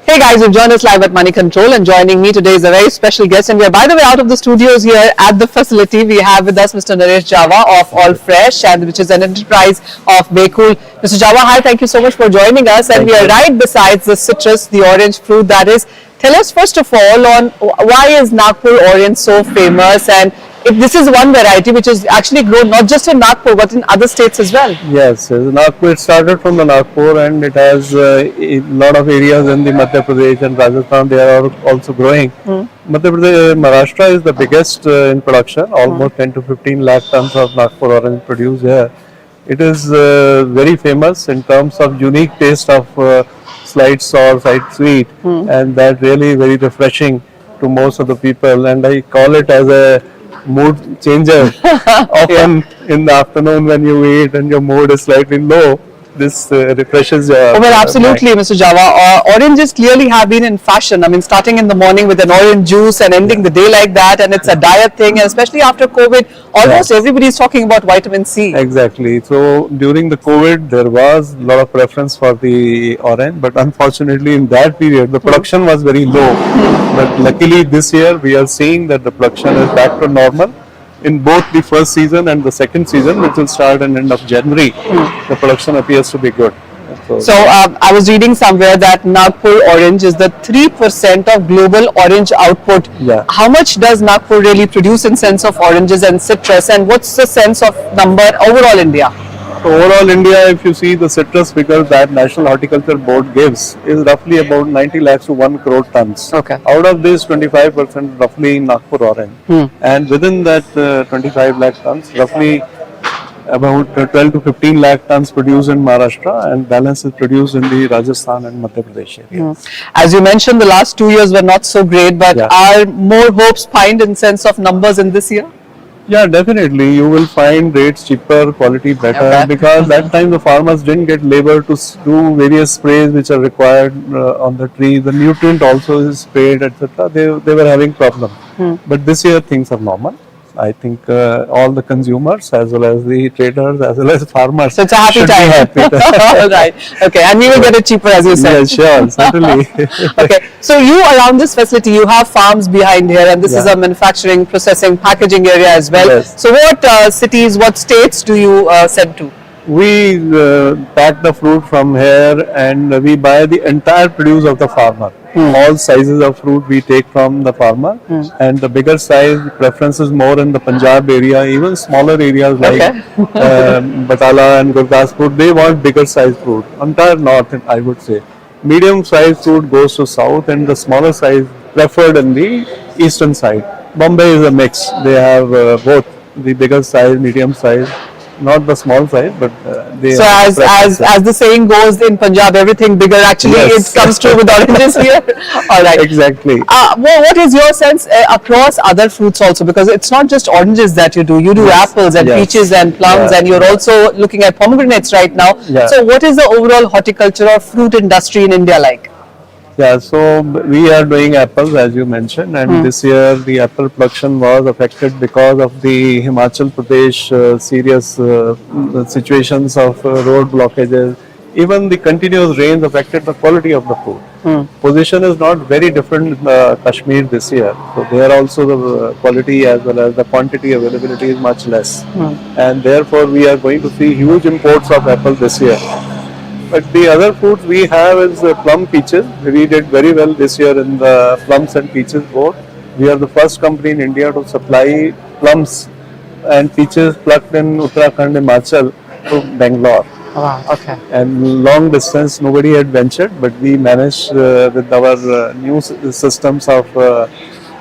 Hey guys, you've joined us live at Moneycontrol, and joining me today is a very special guest. And we are, by the way, out of the studios here at the facility. We have with us Mr. Naresh Jawa of AllFresh, and which is an enterprise of Bekul. Mr. Jawa, hi, thank you so much for joining us. And we are right besides the citrus, the orange fruit that is. Tell us first of all on why is Nagpur orange so famous, and if this is one variety which is actually grown not just in Nagpur but in other states as well. Yes, Nagpur, it started from the Nagpur and it has a lot of areas in the Madhya Pradesh and Rajasthan. They are also growing. Madhya Pradesh, Maharashtra is the biggest in production, almost 10 to 15 lakh tons of Nagpur orange produced here. It is very famous in terms of unique taste of slight sour, slight sweet, and that really very refreshing to most of the people. And I call it as a mood changer. Often in the afternoon when you eat and your mood is slightly low, this refreshes your well, absolutely, mind. Mr. Jawa. Oranges clearly have been in fashion. I mean, starting in the morning with an orange juice and ending the day like that, and it's a diet thing, and especially after COVID, almost everybody is talking about vitamin C. Exactly. So during the COVID, there was a lot of preference for the orange, but unfortunately in that period, the production was very low. But luckily this year, we are seeing that the production is back to normal. In both the first season and the second season, which will start at the end of January, the production appears to be good. So I was reading somewhere that Nagpur orange is the 3% of global orange output. Yeah. How much does Nagpur really produce in sense of oranges and citrus, and what's the sense of number overall India? Overall India, if you see the citrus figure that National Horticulture Board gives, is roughly about 90 lakhs to 1 crore tons. Okay. Out of this, 25% roughly Nagpur orange. And within that 25 lakh tons, roughly about 12 to 15 lakh tons produced in Maharashtra, and balance is produced in the Rajasthan and Madhya Pradesh area. As you mentioned, the last 2 years were not so great, but are more hopes pined in sense of numbers in this year? Yeah, definitely. You will find rates cheaper, quality better, because that time the farmers didn't get labor to do various sprays which are required on the tree. The nutrient also is sprayed, etc. They were having problem. But this year things are normal. I think all the consumers as well as the traders as well as farmers. So it's a happy time. Right. Okay. And we will get it cheaper, as you said. Yes, sure, certainly. Okay. So you around this facility, you have farms behind here, and this is a manufacturing, processing, packaging area as well. Yes. So what cities, what states do you send to? We pack the fruit from here and we buy the entire produce of the farmer. All sizes of fruit we take from the farmer, and the bigger size preference is more in the Punjab area. Even smaller areas like Batala and Gurdaspur, they want bigger size fruit. Entire north, I would say. Medium size fruit goes to south, and the smaller size preferred in the eastern side. Bombay is a mix. They have both the bigger size, medium size. Not the small size, but they. So as the saying goes in Punjab, everything bigger. Actually, it comes true with oranges here. All right. Exactly. What is your sense across other fruits also? Because it's not just oranges that you do. You do apples and peaches and plums, and you're also looking at pomegranates right now. So what is the overall horticulture or fruit industry in India like? Yeah, so we are doing apples as you mentioned, and this year the apple production was affected because of the Himachal Pradesh serious situations of road blockages. Even the continuous rains affected the quality of the fruit. Position is not very different in Kashmir this year, so there also the quality as well as the quantity availability is much less, and therefore we are going to see huge imports of apple this year. But the other fruits we have is plum peaches. We did very well this year in the plums and peaches both. We are the first company in India to supply plums and peaches plucked in Uttarakhand, Himachal to Bangalore. Wow, okay. And long distance nobody had ventured, but we managed with our new systems of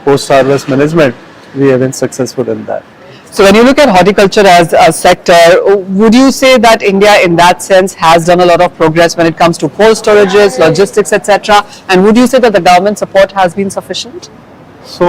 post-harvest management, we have been successful in that. So when you look at horticulture as a sector, would you say that India in that sense has done a lot of progress when it comes to cold storages, logistics, etc.? And would you say that the government support has been sufficient? So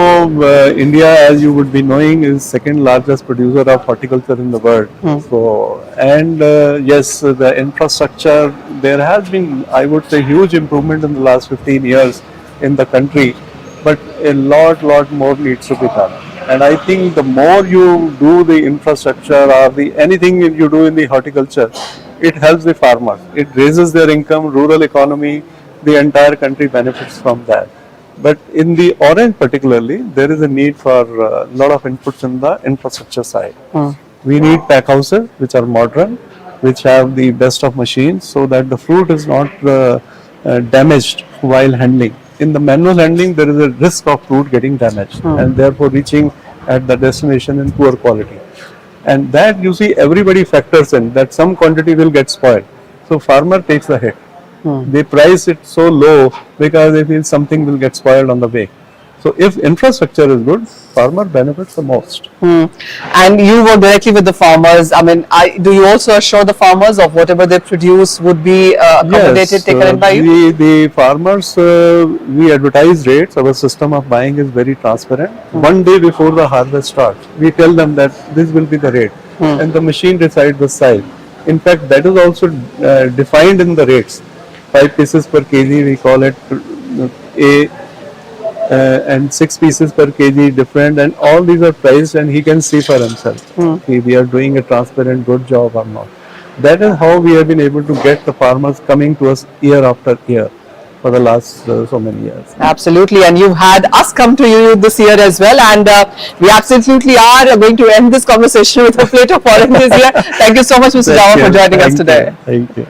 India, as you would be knowing, is second largest producer of horticulture in the world. So, and yes, the infrastructure, there has been, I would say, huge improvement in the last 15 years in the country, but a lot more needs to be done. And I think the more you do the infrastructure or the anything you do in the horticulture, it helps the farmers. It raises their income, rural economy, the entire country benefits from that. But in the orange particularly, there is a need for a lot of inputs in the infrastructure side. We need pack houses which are modern, which have the best of machines, so that the fruit is not damaged while handling. In the manual handling, there is a risk of fruit getting damaged and therefore reaching at the destination in poor quality. And that, you see, everybody factors in that some quantity will get spoiled. So farmer takes the hit. They price it so low because they feel something will get spoiled on the way. So if infrastructure is good, farmer benefits the most. And you work directly with the farmers. I mean, do you also assure the farmers of whatever they produce would be accommodated, taken in by you? The farmers, we advertise rates. Our system of buying is very transparent. One day before the harvest starts, we tell them that this will be the rate, and the machine decides the size. In fact, that is also defined in the rates. 5 pieces per kg, we call it A, and 6 pieces per kg different, and all these are priced, and he can see for himself if we are doing a transparent good job or not. That is how we have been able to get the farmers coming to us year after year for the last so many years. Absolutely, and you've had us come to you this year as well, and we absolutely are going to end this conversation with a plate of oranges here. Thank you so much, Mr. Jawa, for joining us today. Thank you.